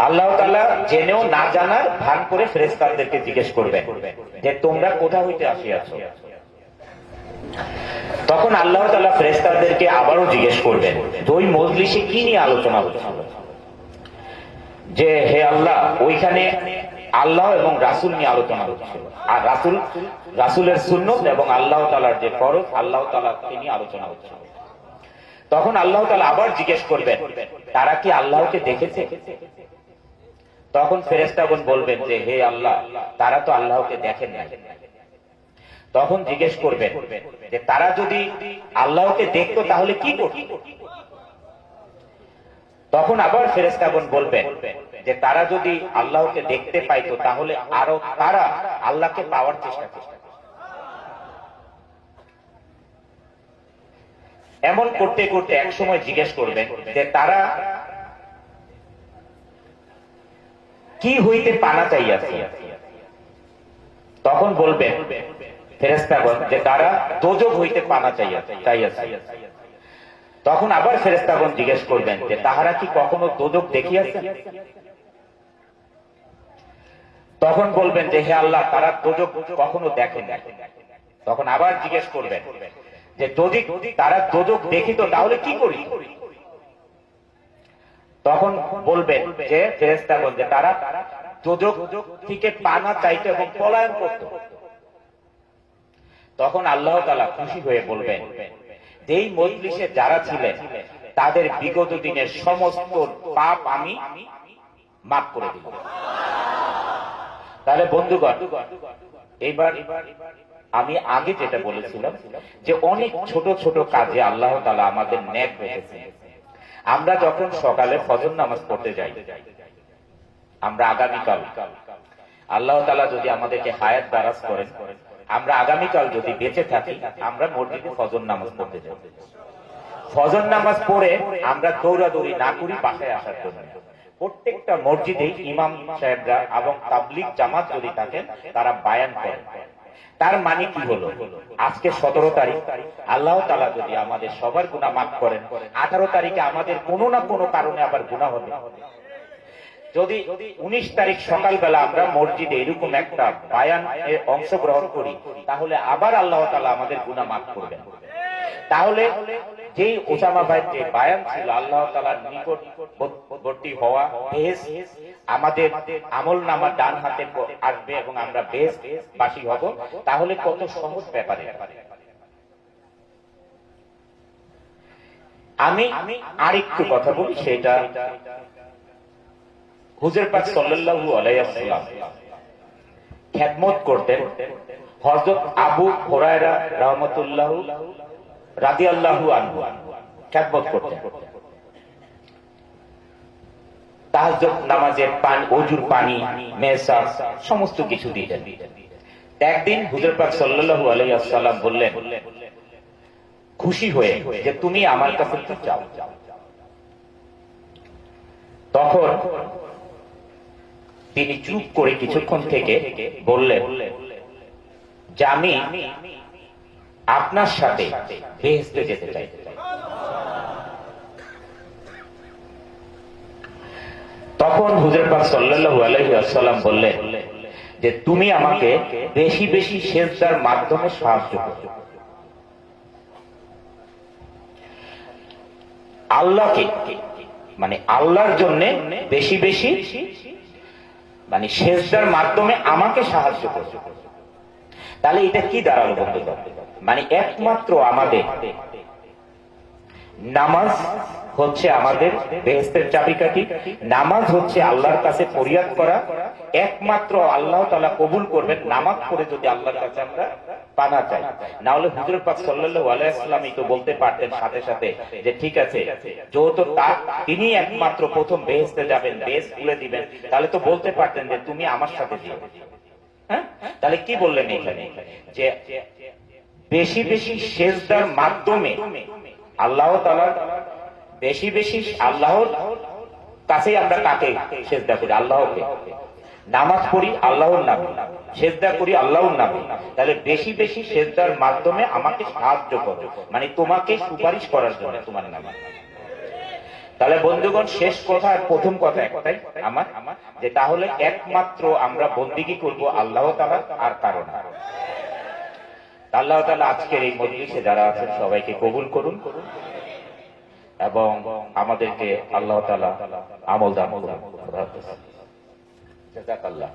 আল্লাহ তাআলা জেনেও না জানার ভান করে ফেরেশতাদেরকে জিজ্ঞেস করবেন যে তোমরা কোথা হইতে আসিয়াছো। তখন আল্লাহ তাআলা ফেরেশতাদেরকে আবারও জিজ্ঞেস করবেন যে ওই মজলিসে কি নিয়ে আলোচনা হচ্ছিল, যে হে আল্লাহ ওইখানে আল্লাহ এবং রাসূল নিয়ে আলোচনা হচ্ছিল, আর রাসূলের সুন্নত এবং আল্লাহ তাআলার যে ফরজ আল্লাহ তাআলাকে নিয়ে আলোচনা হচ্ছিল। তখন আল্লাহ তাআলা আবার জিজ্ঞেস করবেন তারা কি আল্লাহকে দেখেছে? তখন ফেরেশতাগণ বলবেন যে হে আল্লাহ তারা তো আল্লাহকে দেখেন না। তখন জিজ্ঞেস করবেন যে তারা যদি আল্লাহকে দেখতো তাহলে কি করত? তখন আবার ফেরেশতাগণ বলবেন যে তারা যদি আল্লাহকে দেখতে পাইতো তাহলে আরো তারা আল্লাহকে পাওয়ার চেষ্টা করত। এমন করতে করতে এক সময় জিজ্ঞেস করবেন যে তারা কি হইতে পানা চাইয়াছে। তখন বলবেন ফেরেশতাগণ যে তারা দোজখ হইতে পানা চাইয়াছে। তখন আবার ফেরেশতাগণ জিজ্ঞেস করবেন যে তাহারা কি কখনো দোজখ দেখিয়াছে? তখন বলবেন যে হে আল্লাহ তারা দোজখ কখনো দেখেন না। তখন আবার জিজ্ঞেস করবেন যে যদি তারা দোজখ দেখিত তাহলে কি করি? তখন বলবেন যে ফেরেশতাগণ যে তারা দোজখ থেকে পানা চাইতো এবং পলায়ন করত। তখন আল্লাহ তাআলা খুশি হয়ে বলবেন যে এই মজলিসে যারা ছিলেন তাদের বিগত দিনের সমস্ত পাপ আমি মাফ করে দিব। তাহলে বন্ধুগণ, এইবার আমি আগে যেটা বলেছিলাম যে অনেক ছোট ছোট কাজে আল্লাহ তাআলা আমাদের নেক রেখেছেন। আমরা যখন সকালে ফজর নামাজ পড়তে যাই, আমরা আগামীকাল আল্লাহ তাআলা যদি আমাদেরকে হায়াত দারাজ করেন, আমরা আগামীকাল যদি বেঁচে থাকি আমরা মসজিদে ফজর নামাজ পড়তে যাই। ফজর নামাজ পড়ে আমরা দৌড়াদৌড়ি না করি বাসায় আসার জন্য। প্রত্যেকটা মসজিদে ইমাম সাহেবরা এবং তাবলীগ জামাত যদি থাকেন তারা বায়ান করেন। তার মানে কি হলো, আজকে 17 তারিখ, আল্লাহ তাআলা যদি আমাদের সবার গুনাহ মাফ করেন, 18 তারিখে আমাদের কোনো না কোনো কারণে আবার গুনাহ হবে। যদি 19 তারিখ সকালবেলা আমরা মসজিদে এরকম একটা বায়ানে অংশগ্রহণ করি তাহলে আবার আল্লাহ তাআলা আমাদের গুনাহ মাফ করবেন। তাহলে যেই ওসামা ভাইয়ের যে বায়ান ছিল আল্লাহ তাআলার নিকটবর্তী হওয়া, বেহেশত আমাদের আমলনামা ডান হাতে আসবে এবং আমরা বেহেশতবাসী হব, তাহলে কত সহজ ব্যাপারে। আমি আরেকটু কথা বলি, সেটা হুজুর পাক সাল্লাল্লাহু আলাইহি ওয়াসাল্লাম খেদমত করতেন হযরত আবু হুরায়রা রাহমাতুল্লাহু রাদিয়াল্লাহু আনহু খেদমত করতেন। তাহাজ্জুদ নামাজের পানি, ওযুর পানি, মেসাজ সমস্ত কিছু দিতেন। একদিন হুজুর পাক সাল্লাল্লাহু আলাইহি ওয়াসাল্লাম বললেন খুশি হয়ে যে তুমি আমার কাছে কি চাও? তখন তিনি চুপ করে কিছুক্ষণ থেকে বললেন যে আমি আপনার সাথে বেহেশতে যেতে চাই। তখন হুজুর পাক সাল্লাল্লাহু আলাইহি ওয়াসাল্লাম বললেন যে তুমি আমাকে বেশি বেশি সিজদার মাধ্যমে সাহায্য করো। আল্লাহকে মানে আল্লাহর জন্য বেশি বেশি মানে সিজদার মাধ্যমে আমাকে সাহায্য করো। তাহলে এটা কি দাঁড়ালো বন্ধুগণ? মানে একমাত্র আমাদের নামাজ হচ্ছে আমাদের বেহেশতের চাবিকাঠি। নামাজ হচ্ছে আল্লাহর কাছে ফরিয়াদ করা। একমাত্র আল্লাহ তাআলা কবুল করবেন নামাজ পড়ে যদি আল্লাহর কাছে আমরা পানা চাই। না হলে হুজুর পাক সাল্লাল্লাহু আলাইহি ওয়াসাল্লাম তো বলতে পারতেন সাথে সাথে যে ঠিক আছে, যেহেতু তিনি একমাত্র প্রথম বেহেশতে যাবেন, বেহেশত খুলে দিবেন, তাহলে তো বলতে পারতেন যে তুমি আমার সাথে যেও। হ্যাঁ, তাহলে কি বললেন এখানে যে বেশি বেশি সিজদার মাধ্যমে আল্লাহ তাআলা বেশি বেশি আল্লাহর কাছে আমরা কাকে সিজদা করি? আল্লাহকে। নামাজ পড়ি আল্লাহর নামে, সিজদা করি আল্লাহর নামে। তাহলে বেশি বেশি সিজদার মাধ্যমে আমাকে সাহায্য করো, মানে তোমাকে সুপারিশ করার জন্য তোমার নামে। তাহলে বন্ধুগণ, শেষ কথা আর প্রথম কথা একটাই আমার, যে তাহলে একমাত্র আমরা বন্দিগি করব আল্লাহ তাআলা আর কারণ। আল্লাহ তাআলা আজকের এই মজলিসে যারা আছেন সবাইকে কবুল করুন এবং আমাদেরকে আল্লাহ তাআলা আমল দান করুন। জাযাকাল্লাহ।